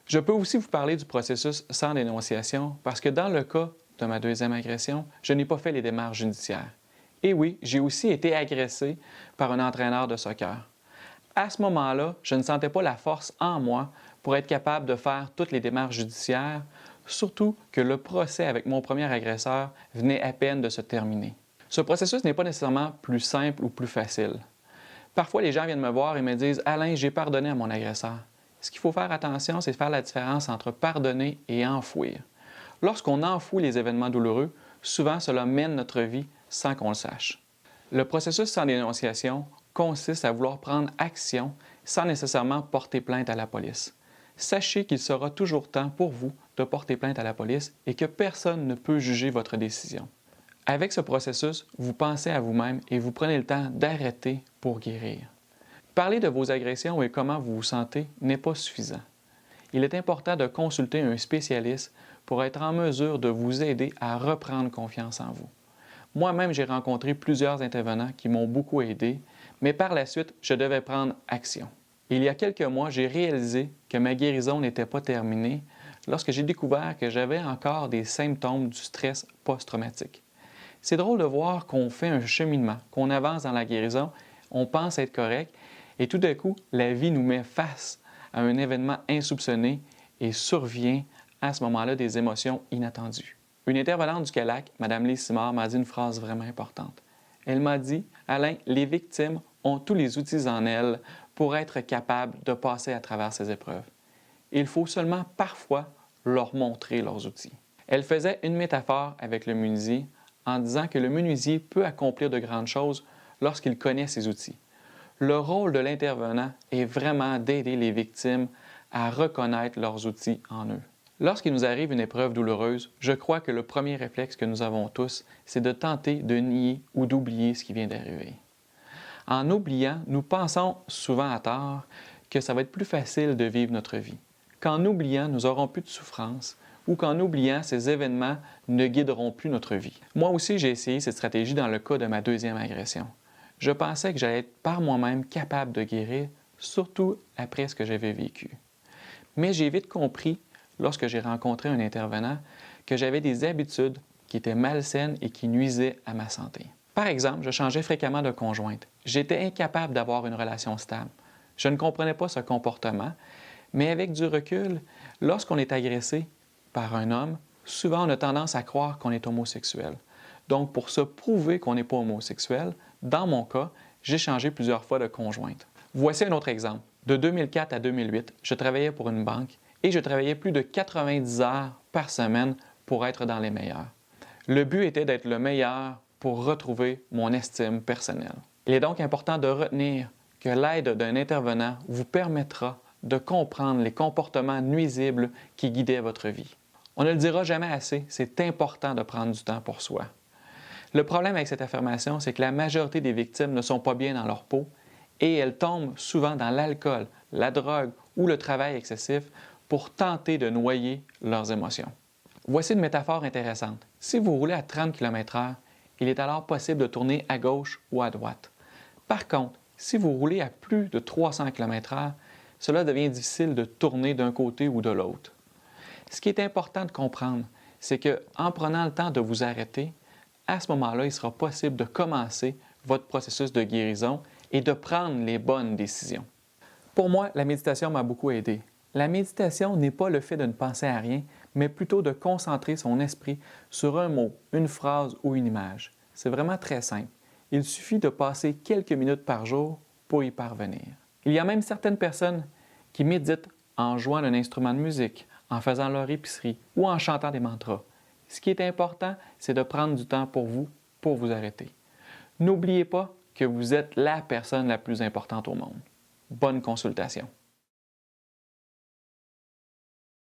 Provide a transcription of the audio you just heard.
Je peux aussi vous parler du processus sans dénonciation parce que dans le cas de ma deuxième agression, je n'ai pas fait les démarches judiciaires. Et oui, j'ai aussi été agressé par un entraîneur de soccer. À ce moment-là, je ne sentais pas la force en moi pour être capable de faire toutes les démarches judiciaires, surtout que le procès avec mon premier agresseur venait à peine de se terminer. Ce processus n'est pas nécessairement plus simple ou plus facile. Parfois, les gens viennent me voir et me disent « Alain, j'ai pardonné à mon agresseur ». Ce qu'il faut faire attention, c'est de faire la différence entre pardonner et enfouir. Lorsqu'on enfouit les événements douloureux, souvent cela mène notre vie sans qu'on le sache. Le processus sans dénonciation consiste à vouloir prendre action sans nécessairement porter plainte à la police. Sachez qu'il sera toujours temps pour vous de porter plainte à la police et que personne ne peut juger votre décision. Avec ce processus, vous pensez à vous-même et vous prenez le temps d'arrêter pour guérir. Parler de vos agressions et comment vous vous sentez n'est pas suffisant. Il est important de consulter un spécialiste pour être en mesure de vous aider à reprendre confiance en vous. Moi-même, j'ai rencontré plusieurs intervenants qui m'ont beaucoup aidé, mais par la suite, je devais prendre action. Il y a quelques mois, j'ai réalisé que ma guérison n'était pas terminée lorsque j'ai découvert que j'avais encore des symptômes du stress post-traumatique. C'est drôle de voir qu'on fait un cheminement, qu'on avance dans la guérison, on pense être correct, et tout d'un coup, la vie nous met face à un événement insoupçonné et survient à ce moment-là des émotions inattendues. Une intervenante du CALAC, Mme Lise Simard, m'a dit une phrase vraiment importante. Elle m'a dit « Alain, les victimes ont tous les outils en elles pour être capables de passer à travers ces épreuves. Il faut seulement parfois leur montrer leurs outils. » Elle faisait une métaphore avec le menuisier en disant que le menuisier peut accomplir de grandes choses lorsqu'il connaît ses outils. Le rôle de l'intervenant est vraiment d'aider les victimes à reconnaître leurs outils en eux. Lorsqu'il nous arrive une épreuve douloureuse, je crois que le premier réflexe que nous avons tous, c'est de tenter de nier ou d'oublier ce qui vient d'arriver. En oubliant, nous pensons souvent à tort que ça va être plus facile de vivre notre vie, qu'en oubliant, nous aurons plus de souffrance ou qu'en oubliant, ces événements ne guideront plus notre vie. Moi aussi, j'ai essayé cette stratégie dans le cas de ma deuxième agression. Je pensais que j'allais être par moi-même capable de guérir, surtout après ce que j'avais vécu. Mais j'ai vite compris, lorsque j'ai rencontré un intervenant, que j'avais des habitudes qui étaient malsaines et qui nuisaient à ma santé. Par exemple, je changeais fréquemment de conjointe. J'étais incapable d'avoir une relation stable. Je ne comprenais pas ce comportement, mais avec du recul, lorsqu'on est agressé par un homme, souvent on a tendance à croire qu'on est homosexuel. Donc, pour se prouver qu'on n'est pas homosexuel, dans mon cas, j'ai changé plusieurs fois de conjointe. Voici un autre exemple. De 2004 à 2008, je travaillais pour une banque et je travaillais plus de 90 heures par semaine pour être dans les meilleurs. Le but était d'être le meilleur pour retrouver mon estime personnelle. Il est donc important de retenir que l'aide d'un intervenant vous permettra de comprendre les comportements nuisibles qui guidaient votre vie. On ne le dira jamais assez, c'est important de prendre du temps pour soi. Le problème avec cette affirmation, c'est que la majorité des victimes ne sont pas bien dans leur peau et elles tombent souvent dans l'alcool, la drogue ou le travail excessif pour tenter de noyer leurs émotions. Voici une métaphore intéressante. Si vous roulez à 30 km/h, il est alors possible de tourner à gauche ou à droite. Par contre, si vous roulez à plus de 300 km/h, cela devient difficile de tourner d'un côté ou de l'autre. Ce qui est important de comprendre, c'est qu'en prenant le temps de vous arrêter, à ce moment-là, il sera possible de commencer votre processus de guérison et de prendre les bonnes décisions. Pour moi, la méditation m'a beaucoup aidé. La méditation n'est pas le fait de ne penser à rien, mais plutôt de concentrer son esprit sur un mot, une phrase ou une image. C'est vraiment très simple. Il suffit de passer quelques minutes par jour pour y parvenir. Il y a même certaines personnes qui méditent en jouant d'un instrument de musique, en faisant leur épicerie ou en chantant des mantras. Ce qui est important, c'est de prendre du temps pour vous arrêter. N'oubliez pas que vous êtes la personne la plus importante au monde. Bonne consultation.